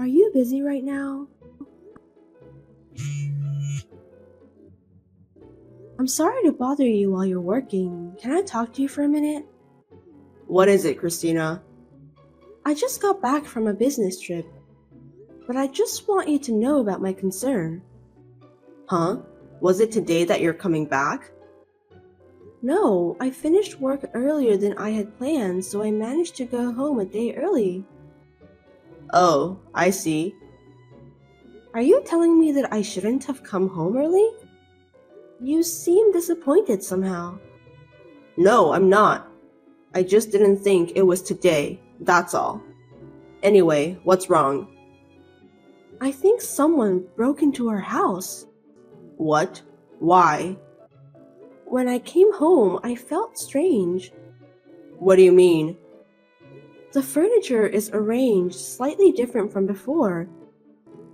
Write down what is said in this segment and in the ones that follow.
Are you busy right now? I'm sorry to bother you while you're working. Can I talk to you for a minute? What is it, Christina? I just got back from a business trip, but I just want you to know about my concern. Huh? Was it today that you're coming back? No, I finished work earlier than I had planned, so I managed to go home a day early. Oh, I see. Are you telling me that I shouldn't have come home early? You seem disappointed somehow. No, I'm not. I just didn't think it was today, that's all. Anyway, what's wrong? I think someone broke into our house. What? Why? When I came home, I felt strange. What do you mean? The furniture is arranged slightly different from before.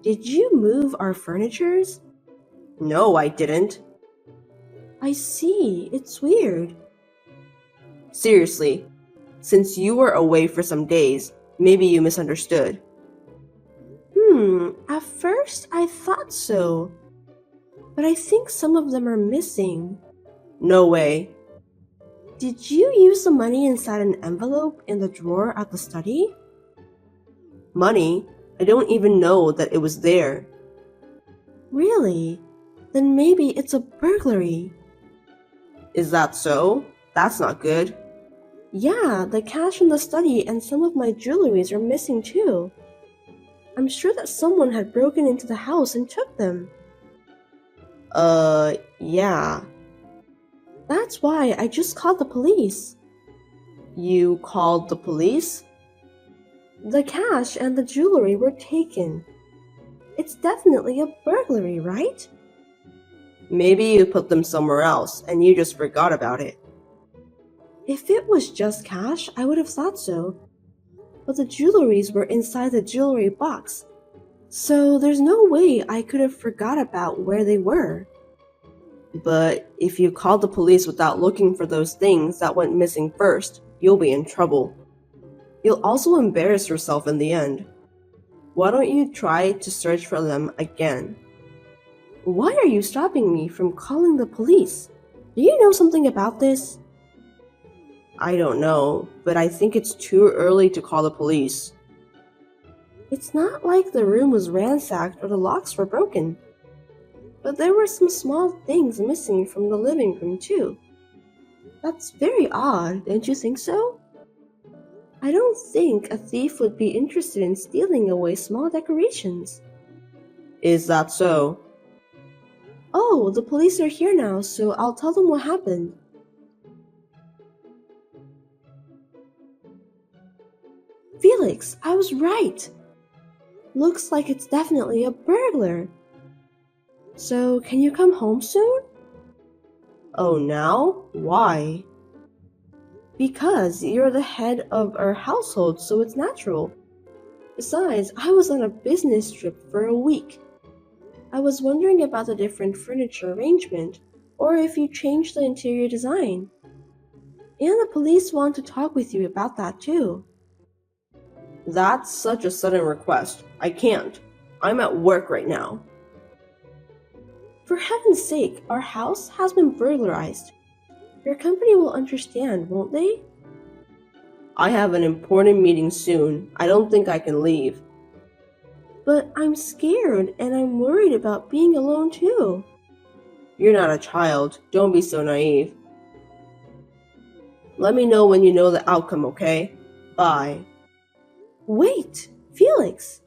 Did you move our furnitures? No, I didn't. I see, it's weird. Seriously, since you were away for some days, maybe you misunderstood. At first I thought so, but I think some of them are missing. No way. Did you use the money inside an envelope in the drawer at the study? Money? I don't even know that it was there. Really? Then maybe it's a burglary. Is that so? That's not good. Yeah, the cash in the study and some of my jewelries are missing too. I'm sure that someone had broken into the house and took them. Yeah. That's why I just called the police. You called the police? The cash and the jewelry were taken. It's definitely a burglary, right? Maybe you put them somewhere else and you just forgot about it. If it was just cash, I would have thought so. But the jewelries were inside the jewelry box, so there's no way I could have forgot about where they were. But if you called the police without looking for those things that went missing first, you'll be in trouble. You'll also embarrass yourself in the end. Why don't you try to search for them again? Why are you stopping me from calling the police? Do you know something about this? I don't know, but I think it's too early to call the police. It's not like the room was ransacked or the locks were broken. But there were some small things missing from the living room too. That's very odd, don't you think so? I don't think a thief would be interested in stealing away small decorations. Is that so? Oh, the police are here now, so I'll tell them what happened. Felix, I was right. Looks like it's definitely a burglar. So, can you come home soon? Oh, now? Why? Because you're the head of our household, so it's natural. Besides, I was on a business trip for a week. I was wondering about the different furniture arrangement, or if you changed the interior design. And the police want to talk with you about that too. That's such a sudden request. I can't. I'm at work right now. For heaven's sake, our house has been burglarized. Your company will understand, won't they? I have an important meeting soon. I don't think I can leave. But I'm scared and I'm worried about being alone too. You're not a child. Don't be so naive. Let me know when you know the outcome, okay? Bye. Wait, Felix!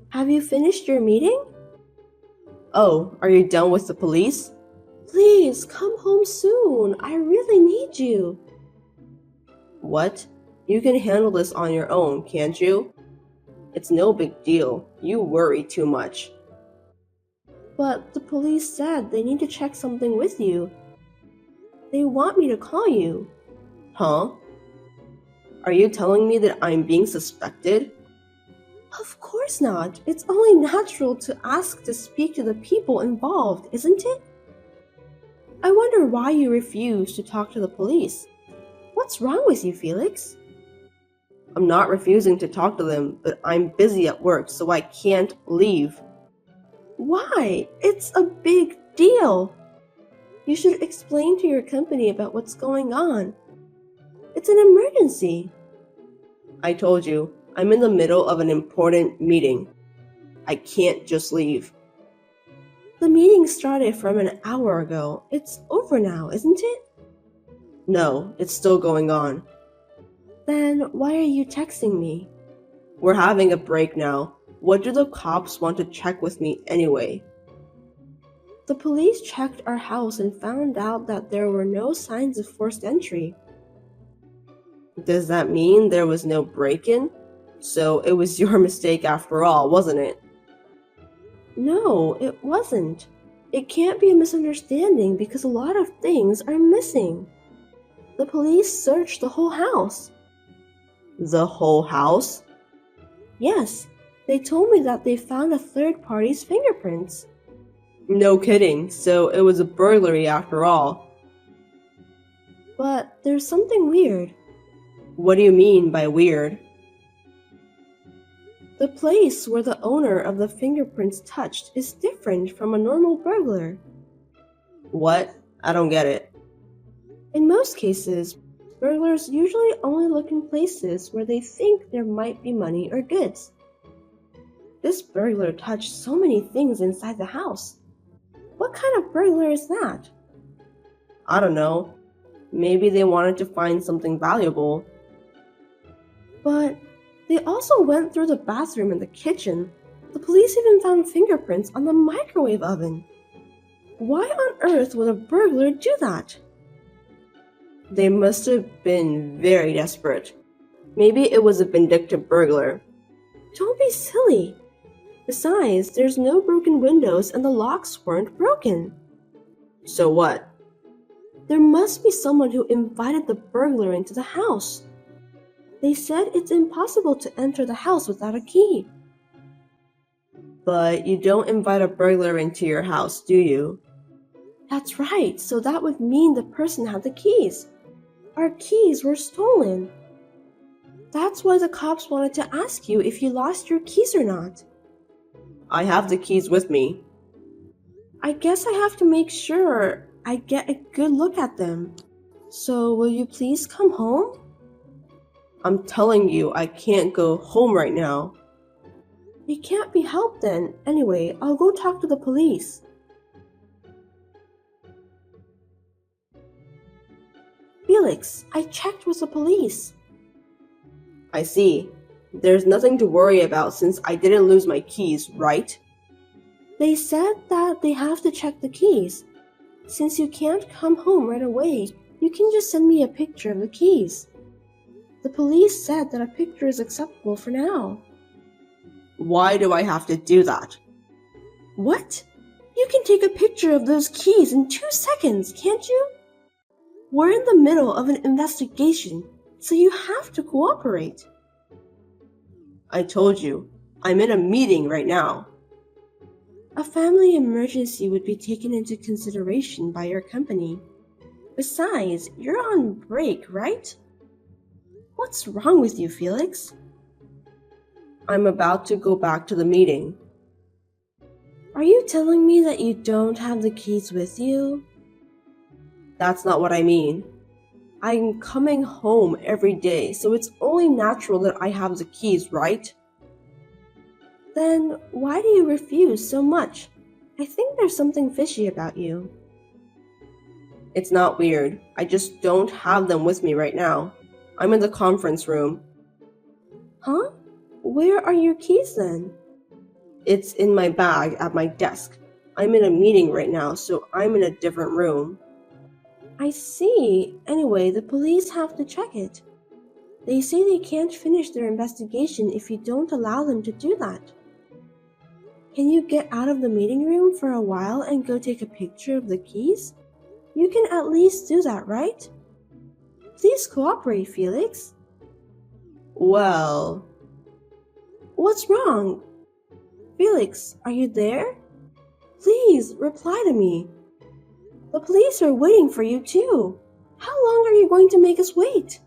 Have you finished your meeting? Oh, are you done with the police? Please, come home soon. I really need you. What? You can handle this on your own, can't you? It's no big deal. You worry too much. But the police said they need to check something with you. They want me to call you. Huh? Are you telling me that I'm being suspected? Of course not. It's only natural to ask to speak to the people involved, isn't it? I wonder why you refuse to talk to the police. What's wrong with you, Felix? I'm not refusing to talk to them, but I'm busy at work, so I can't leave. Why? It's a big deal. You should explain to your company about what's going on. It's an emergency. I told you, I'm in the middle of an important meeting. I can't just leave. The meeting started from an hour ago. It's over now, isn't it? No, it's still going on. Then why are you texting me? We're having a break now. What do the cops want to check with me anyway? The police checked our house and found out that there were no signs of forced entry. Does that mean there was no break-in? So it was your mistake after all, wasn't it? No, it wasn't. It can't be a misunderstanding because a lot of things are missing. The police searched the whole house. The whole house? Yes, they told me that they found a third party's fingerprints. No kidding, so it was a burglary after all. But there's something weird. What do you mean by weird? The place where the owner of the fingerprints touched is different from a normal burglar. What? I don't get it. In most cases, burglars usually only look in places where they think there might be money or goods. This burglar touched so many things inside the house. What kind of burglar is that? I don't know. Maybe they wanted to find something valuable. But they also went through the bathroom and the kitchen. The police even found fingerprints on the microwave oven. Why on earth would a burglar do that? They must have been very desperate. Maybe it was a vindictive burglar. Don't be silly. Besides, there's no broken windows and the locks weren't broken. So what? There must be someone who invited the burglar into the house. They said it's impossible to enter the house without a key. But you don't invite a burglar into your house, do you? That's right, so that would mean the person had the keys. Our keys were stolen. That's why the cops wanted to ask you if you lost your keys or not. I have the keys with me. I guess I have to make sure I get a good look at them. So will you please come home? I'm telling you, I can't go home right now. It can't be helped then. Anyway, I'll go talk to the police. Felix, I checked with the police. I see. There's nothing to worry about since I didn't lose my keys, right? They said that they have to check the keys. Since you can't come home right away, you can just send me a picture of the keys. The police said that a picture is acceptable for now. Why do I have to do that? What? You can take a picture of those keys in 2 seconds, can't you? We're in the middle of an investigation, so you have to cooperate. I told you, I'm in a meeting right now. A family emergency would be taken into consideration by your company. Besides, you're on break, right? What's wrong with you, Felix? I'm about to go back to the meeting. Are you telling me that you don't have the keys with you? That's not what I mean. I'm coming home every day, so it's only natural that I have the keys, right? Then why do you refuse so much? I think there's something fishy about you. It's not weird. I just don't have them with me right now. I'm in the conference room. Huh? Where are your keys then? It's in my bag at my desk. I'm in a meeting right now, so I'm in a different room. I see. Anyway, the police have to check it. They say they can't finish their investigation if you don't allow them to do that. Can you get out of the meeting room for a while and go take a picture of the keys? You can at least do that, right? Please cooperate, Felix. Well... What's wrong? Felix, are you there? Please, reply to me. The police are waiting for you too. How long are you going to make us wait?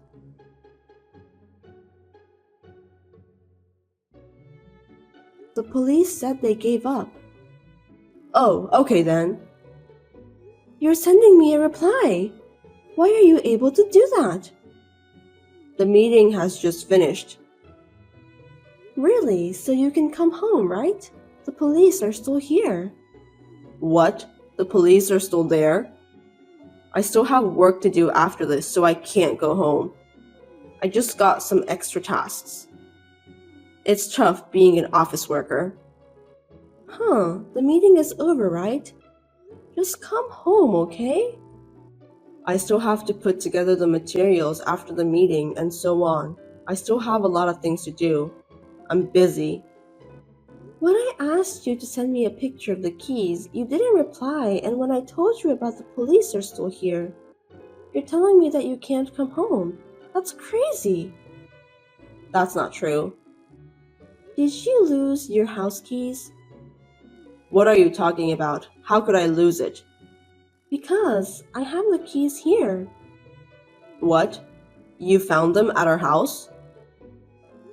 The police said they gave up. Oh, okay then. You're sending me a reply. Why are you able to do that? The meeting has just finished. Really? So you can come home, right? The police are still here. What? The police are still there? I still have work to do after this, so I can't go home. I just got some extra tasks. It's tough being an office worker. Huh, the meeting is over, right? Just come home, okay? I still have to put together the materials after the meeting and so on. I still have a lot of things to do. I'm busy. When I asked you to send me a picture of the keys, you didn't reply, and when I told you about the police are still here, you're telling me that you can't come home. That's crazy. That's not true. Did you lose your house keys? What are you talking about? How could I lose it? Because I have the keys here. What? You found them at our house?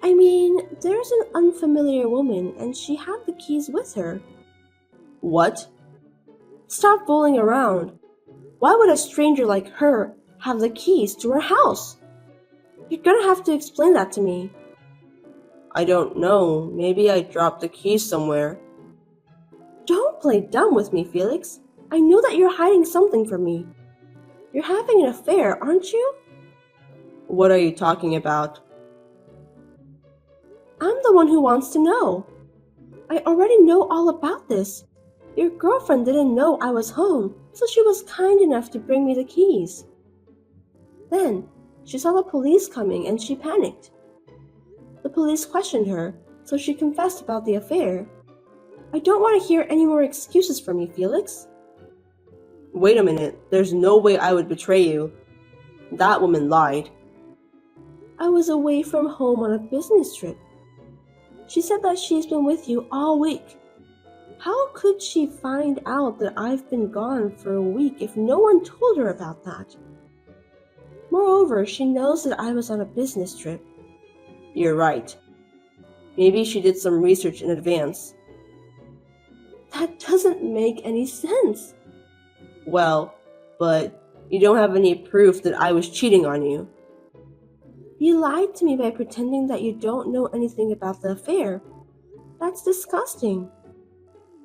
I mean, there's an unfamiliar woman and she had the keys with her. What? Stop fooling around. Why would a stranger like her have the keys to her house? You're gonna have to explain that to me. I don't know. Maybe I dropped the keys somewhere. Don't play dumb with me, Felix. I know that you're hiding something from me. You're having an affair, aren't you? What are you talking about? I'm the one who wants to know. I already know all about this. Your girlfriend didn't know I was home, so she was kind enough to bring me the keys. Then, she saw the police coming and she panicked. The police questioned her, so she confessed about the affair. I don't want to hear any more excuses from you, Felix. Wait a minute. There's no way I would betray you. That woman lied. I was away from home on a business trip. She said that she's been with you all week. How could she find out that I've been gone for a week if no one told her about that? Moreover, she knows that I was on a business trip. You're right. Maybe she did some research in advance. That doesn't make any sense. Well, but you don't have any proof that I was cheating on you. You lied to me by pretending that you don't know anything about the affair. That's disgusting.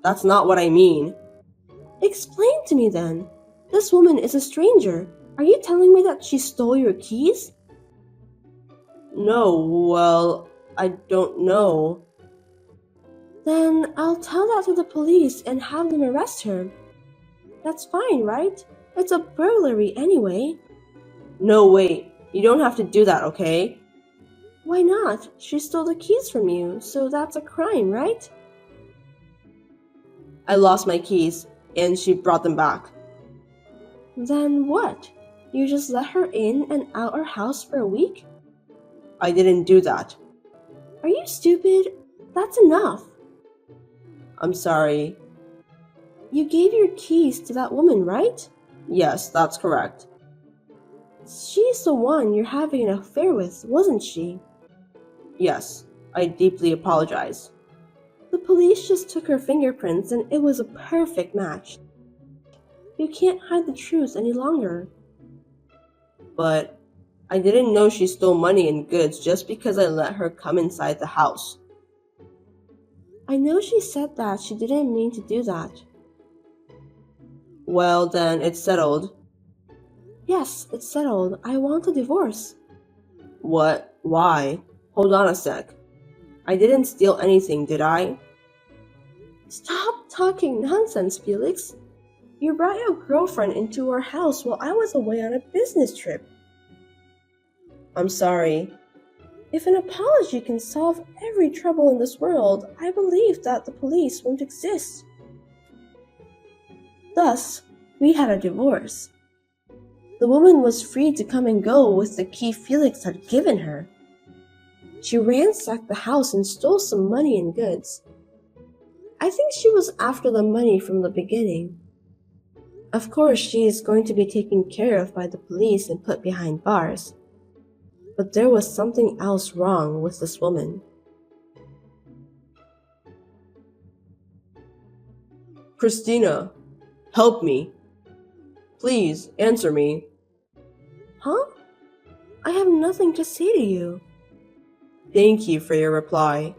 That's not what I mean. Explain to me then. This woman is a stranger. Are you telling me that she stole your keys? No, well, I don't know. Then I'll tell that to the police and have them arrest her. That's fine, right? It's a burglary anyway. No, wait. You don't have to do that, okay? Why not? She stole the keys from you, so that's a crime, right? I lost my keys, and she brought them back. Then what? You just let her in and out our house for a week? I didn't do that. Are you stupid? That's enough. I'm sorry. You gave your keys to that woman, right? Yes, that's correct. She's the one you're having an affair with, wasn't she? Yes, I deeply apologize. The police just took her fingerprints and it was a perfect match. You can't hide the truth any longer. But I didn't know she stole money and goods just because I let her come inside the house. I know she said that she didn't mean to do that. Well, then it's settled. Yes, it's settled. I want a divorce. What? Why? Hold on a sec. I didn't steal anything, did I? Stop talking nonsense, Felix. You brought your girlfriend into our house while I was away on a business trip. I'm sorry. If an apology can solve every trouble in this world, I believe that the police won't exist. Thus, we had a divorce. The woman was free to come and go with the key Felix had given her. She ransacked the house and stole some money and goods. I think she was after the money from the beginning. Of course, she is going to be taken care of by the police and put behind bars. But there was something else wrong with this woman. Christina, help me. Please, answer me. Huh? I have nothing to say to you. Thank you for your reply.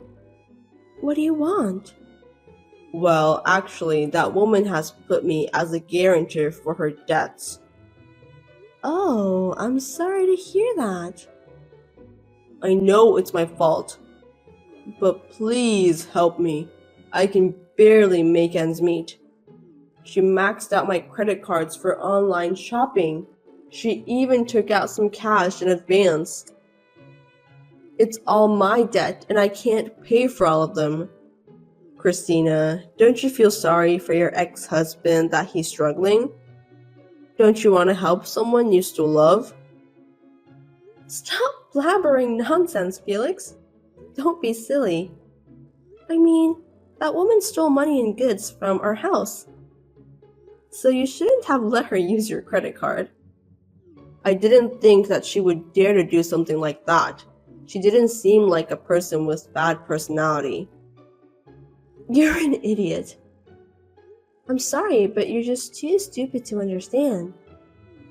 What do you want? Well, actually, that woman has put me as a guarantor for her debts. Oh, I'm sorry to hear that. I know it's my fault, but please help me. I can barely make ends meet. She maxed out my credit cards for online shopping. She even took out some cash in advance. It's all my debt, and I can't pay for all of them. Christina, don't you feel sorry for your ex-husband that he's struggling? Don't you want to help someone you still love? Stop blabbering nonsense, Felix. Don't be silly. I mean, that woman stole money and goods from our house. So you shouldn't have let her use your credit card. I didn't think that she would dare to do something like that. She didn't seem like a person with bad personality. You're an idiot. I'm sorry, but you're just too stupid to understand.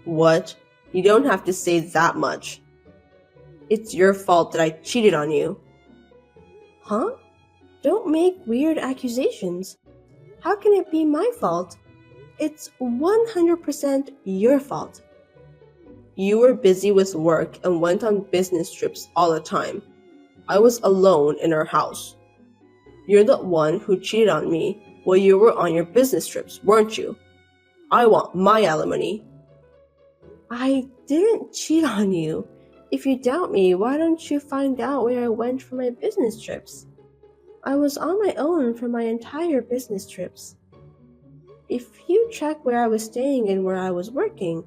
What? You don't have to say that much. It's your fault that I cheated on you. Huh? Don't make weird accusations. How can it be my fault? It's 100% your fault. You were busy with work and went on business trips all the time. I was alone in our house. You're the one who cheated on me while you were on your business trips, weren't you? I want my alimony. I didn't cheat on you. If you doubt me, why don't you find out where I went for my business trips? I was on my own for my entire business trips. If you check where I was staying and where I was working,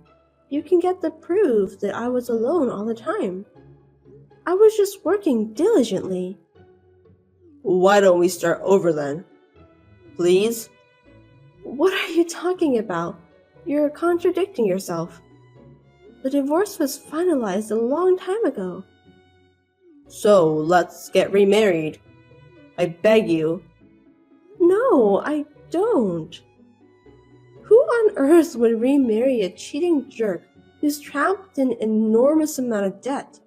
you can get the proof that I was alone all the time. I was just working diligently. Why don't we start over then? Please? What are you talking about? You're contradicting yourself. The divorce was finalized a long time ago. So, let's get remarried. I beg you. No, I don't. Who on earth would remarry a cheating jerk who's trapped in an enormous amount of debt?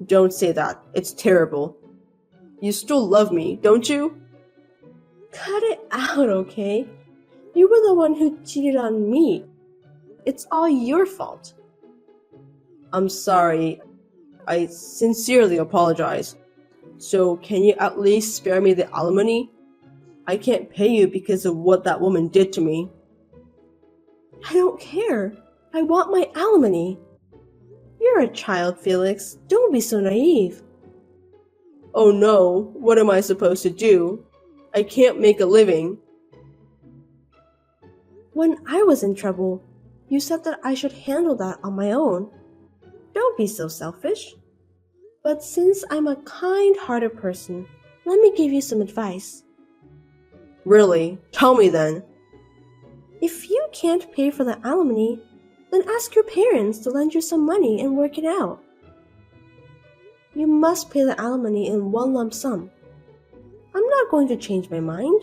Don't say that. It's terrible. You still love me, don't you? Cut it out, okay? You were the one who cheated on me. It's all your fault. I'm sorry. I sincerely apologize. So, can you at least spare me the alimony? I can't pay you because of what that woman did to me. I don't care. I want my alimony. You're a child, Felix. Don't be so naive. Oh no, what am I supposed to do? I can't make a living. When I was in trouble, you said that I should handle that on my own. Don't be so selfish. But since I'm a kind-hearted person, let me give you some advice. Really? Tell me then. If you can't pay for the alimony, then ask your parents to lend you some money and work it out. You must pay the alimony in one lump sum. I'm not going to change my mind.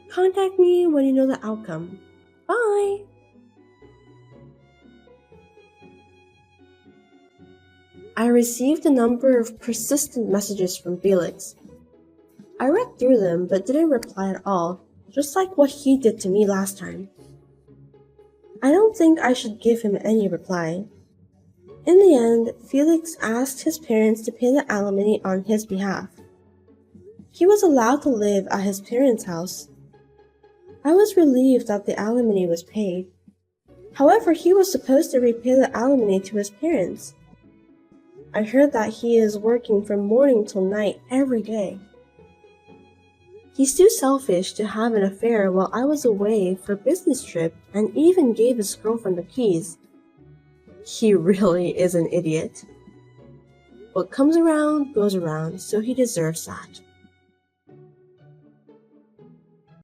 Contact me when you know the outcome. Bye! I received a number of persistent messages from Felix. I read through them but didn't reply at all, just like what he did to me last time. I don't think I should give him any reply. In the end, Felix asked his parents to pay the alimony on his behalf. He was allowed to live at his parents' house. I was relieved that the alimony was paid. However, he was supposed to repay the alimony to his parents. I heard that he is working from morning till night every day. He's too selfish to have an affair while I was away for a business trip and even gave his girlfriend the keys. He really is an idiot. What comes around goes around, so he deserves that.